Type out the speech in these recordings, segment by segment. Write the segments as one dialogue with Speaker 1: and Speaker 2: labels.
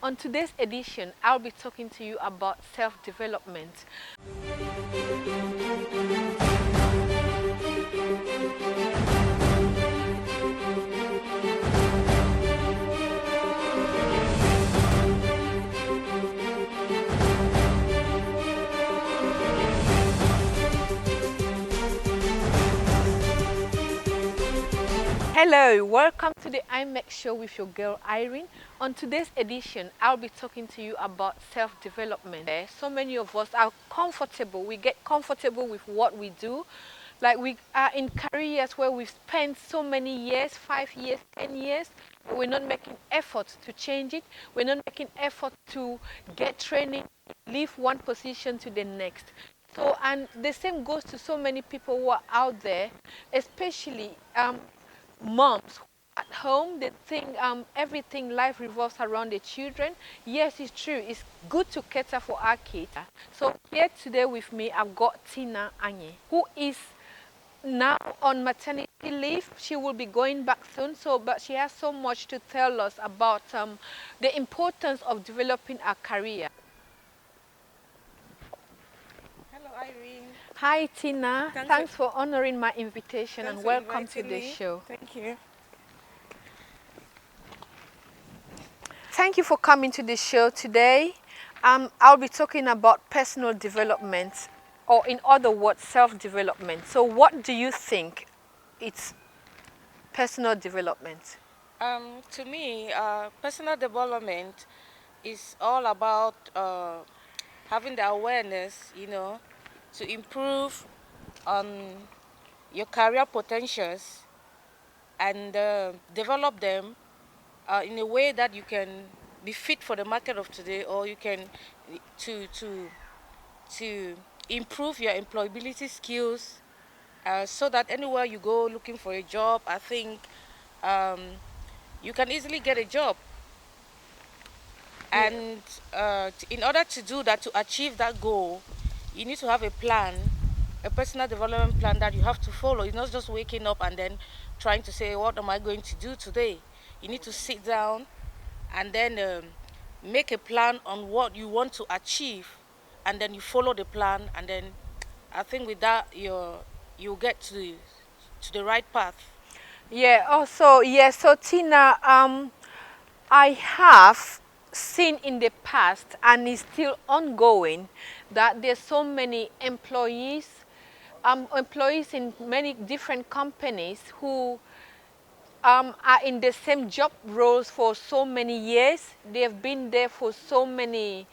Speaker 1: On today's edition, I'll be talking to you about self-development. Hello, welcome to the IMEX show with your girl Irene. On today's edition, I'll be talking to you about self-development. So many of us are comfortable. We get comfortable with what we do. Like we are in careers where we've spent so many years, 5 years, 10 years, but we're not making efforts to change it. We're not making effort to get training, leave one position to the next. So, and the same goes to so many people who are out there, especially moms at home. They think everything life revolves around the children. Yes, it's true, it's good to cater for our kids. So here today with me I've got Tina Anye, who is now on maternity leave. She will be going back soon, but she has so much to tell us about the importance of developing a career.
Speaker 2: Hello, Irene.
Speaker 1: Hi Tina, thanks for honoring my invitation
Speaker 2: Thanks
Speaker 1: and
Speaker 2: for
Speaker 1: welcome to
Speaker 2: inviting
Speaker 1: the
Speaker 2: me.
Speaker 1: show.
Speaker 2: Thank you.
Speaker 1: Thank you for coming to the show today. I'll be talking about personal development, or in other words, self-development. So what do you think it's personal development?
Speaker 2: To me, personal development is all about having the awareness, to improve on your career potentials and develop them in a way that you can be fit for the market of today, or you can to improve your employability skills, so that anywhere you go looking for a job, I think um, you can easily get a job. And in order to do that, to achieve that goal, you need to have a plan, a personal development plan that you have to follow. You're not just waking up and then trying to say, what am I going to do today? You need to sit down and then make a plan on what you want to achieve, and then you follow the plan, and then I think with that you'll get to the right path.
Speaker 1: Yeah, also, yeah, so Tina, I have seen in the past, and it's still ongoing, that there's so many employees in many different companies who are in the same job roles for so many years. They have been there for so many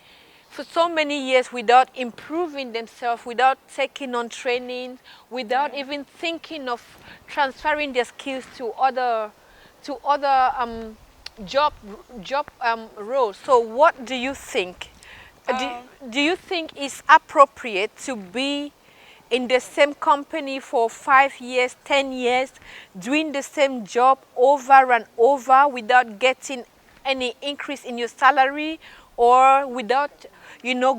Speaker 1: years without improving themselves, without taking on training, without even thinking of transferring their skills to other job roles. So what do you think? Do,
Speaker 2: Um,
Speaker 1: do you think it's appropriate to be in the same company for 5 years, 10 years, doing the same job over and over without getting any increase in your salary, or without,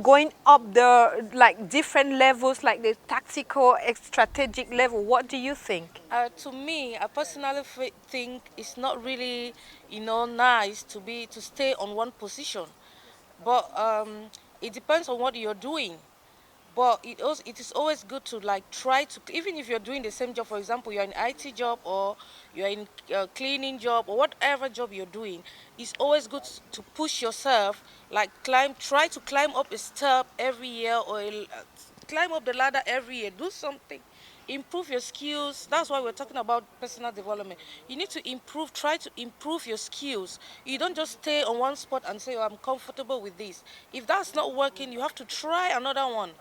Speaker 1: going up the like different levels, like the tactical, strategic level? What do you think?
Speaker 2: to me, I personally think it's not really, nice to stay on one position, but it depends on what you're doing. But it is always good to like try to, even if you're doing the same job. For example, you're in IT job, or you're in cleaning job, or whatever job you're doing. It's always good to push yourself, like try to climb up a step every year, or climb up the ladder every year. Do something, improve your skills. That's why we're talking about personal development. You need to improve, try to improve your skills. You don't just stay on one spot and say, oh, I'm comfortable with this. If that's not working, you have to try another one.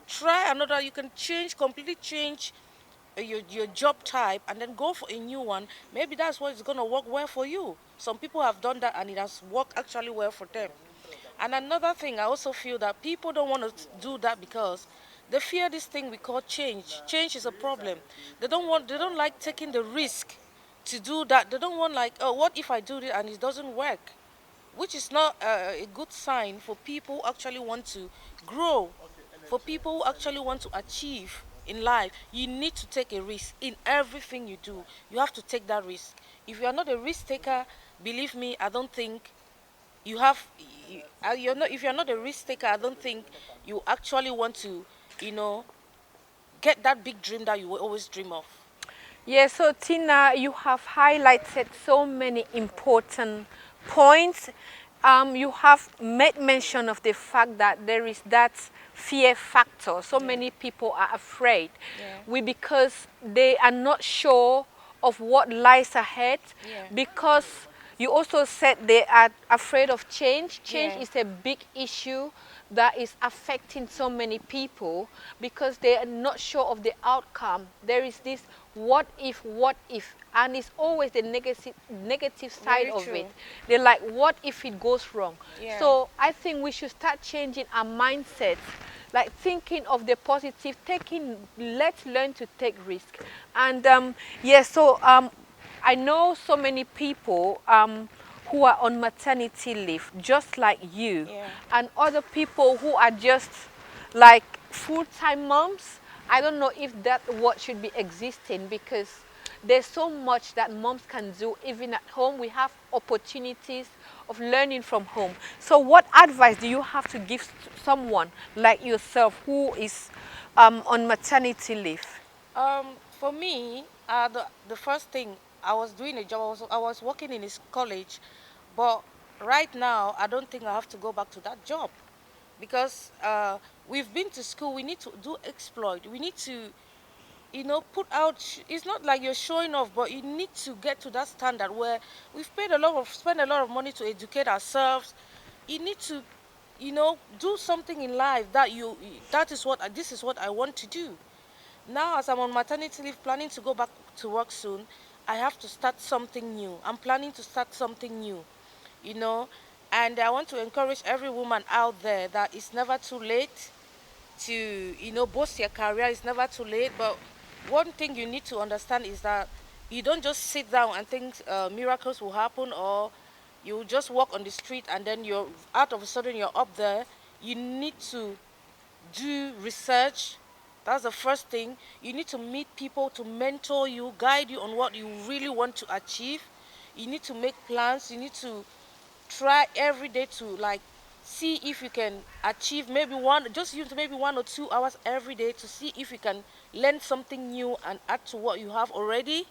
Speaker 2: Try another. You can completely change your job type, and then go for a new one. Maybe that's what is going to work well for you. Some people have done that and it has worked actually well for them. And another thing, I also feel that people don't want to do that because they fear this thing we call change. Change is a problem. They don't like taking the risk to do that. They don't want, like, oh, what if I do it and it doesn't work? Which is not a good sign for people who actually want to grow, for people who actually want to achieve in life. You need to take a risk in everything you do. You have to take that risk. If you are not a risk taker, believe me, I don't think You have, you're not, if you're not a risk taker, I don't think you actually want to, you know, get that big dream that you will always dream of.
Speaker 1: Yeah, so Tina, you have highlighted so many important points. You have made mention of the fact that there is that fear factor. So
Speaker 2: Yeah.
Speaker 1: many people are afraid.
Speaker 2: Yeah.
Speaker 1: Because they are not sure of what lies ahead.
Speaker 2: Yeah.
Speaker 1: Because you also said they are afraid of change. Change
Speaker 2: Yeah.
Speaker 1: is a big issue that is affecting so many people because they are not sure of the outcome. There is this what if, and it's always the negative side
Speaker 2: Very
Speaker 1: of it.
Speaker 2: true.
Speaker 1: They're like, what if it goes wrong?
Speaker 2: Yeah.
Speaker 1: So I think we should start changing our mindset, like thinking of the positive, let's learn to take risk. And yeah, so I know so many people who are on maternity leave, just like you,
Speaker 2: Yeah.
Speaker 1: and other people who are just like full-time moms. I don't know if that what should be existing because there's so much that moms can do even at home. We have opportunities of learning from home. So what advice do you have to give someone like yourself who is on maternity leave?
Speaker 2: For me, the first thing, I was doing a job. I was working in his college, but right now I don't think I have to go back to that job because we've been to school. We need to do exploit. We need to, put out. It's not like you're showing off, but you need to get to that standard where we've spend a lot of money to educate ourselves. You need to, do something in life that this is what I want to do. Now, as I'm on maternity leave, planning to go back to work soon, I have to start something new. I'm planning to start something new, you know, and I want to encourage every woman out there that it's never too late to, boost your career. It's never too late. But one thing you need to understand is that you don't just sit down and think miracles will happen, or you just walk on the street and then you're out of a sudden you're up there. You need to do research. That's the first thing. You need to meet people to mentor you, guide you on what you really want to achieve. You need to make plans. You need to try every day to like see if you can achieve maybe just use maybe 1 or 2 hours every day to see if you can learn something new and add to what you have already.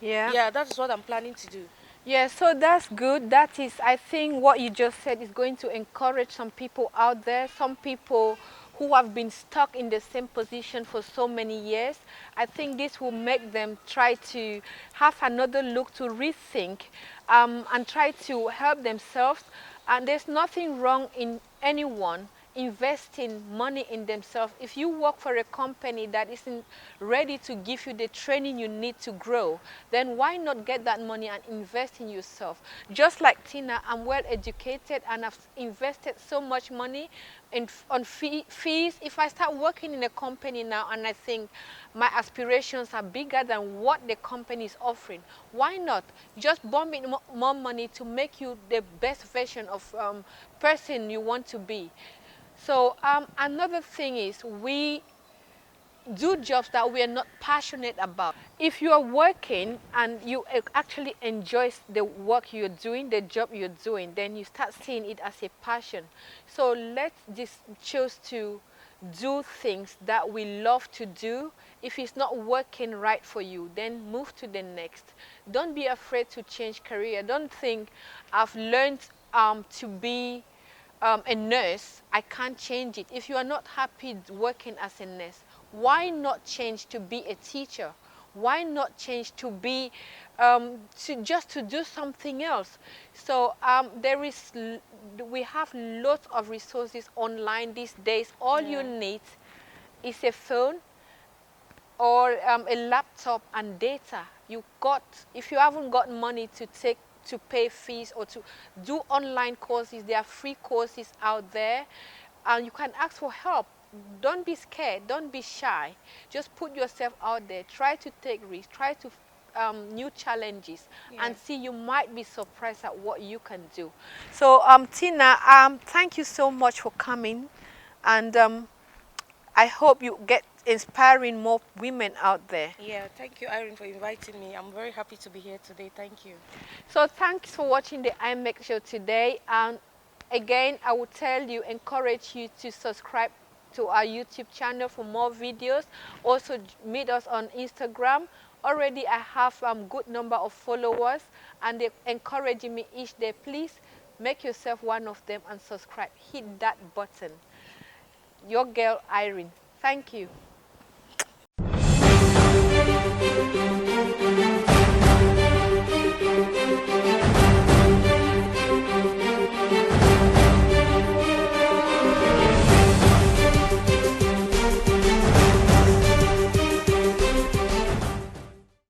Speaker 1: Yeah.
Speaker 2: Yeah, that is what I'm planning to do.
Speaker 1: Yeah, so that's good. That is, I think what you just said is going to encourage some people out there, some people who have been stuck in the same position for so many years. I think this will make them try to have another look, to rethink, and try to help themselves. And there's nothing wrong in anyone investing money in themselves. If you work for a company that isn't ready to give you the training you need to grow, then why not get that money and invest in yourself? Just like Tina, I'm well educated and I've invested so much money on fees. If I start working in a company now and I think my aspirations are bigger than what the company is offering, why not just bomb in more money to make you the best version of person you want to be? So another thing is we do jobs that we are not passionate about. If you are working and you actually enjoy the work you're doing, the job you're doing, then you start seeing it as a passion. So let's just choose to do things that we love to do. If it's not working right for you, then move to the next. Don't be afraid to change career. Don't think I've learned to be a nurse, I can't change it. If you are not happy working as a nurse, why not change to be a teacher? Why not change to be just to do something else? So we have lots of resources online these days. All you
Speaker 2: Yeah.
Speaker 1: need is a phone or a laptop and data. If you haven't got money to pay fees or to do online courses, there are free courses out there, and you can ask for help. Don't be scared, don't be shy. Just put yourself out there, try to take risks, try to new challenges,
Speaker 2: Yeah.
Speaker 1: and see, you might be surprised at what you can do. So Tina, thank you so much for coming, and I hope you get inspiring more women out there.
Speaker 2: Yeah, thank you, Irene, for inviting me. I'm very happy to be here today. Thank you.
Speaker 1: So thanks for watching the IMEC show today. And again, I would tell you, encourage you to subscribe to our YouTube channel for more videos. Also meet us on Instagram. Already I have a good number of followers and they're encouraging me each day. Please make yourself one of them and subscribe. Hit that button. Your girl Irene. Thank you.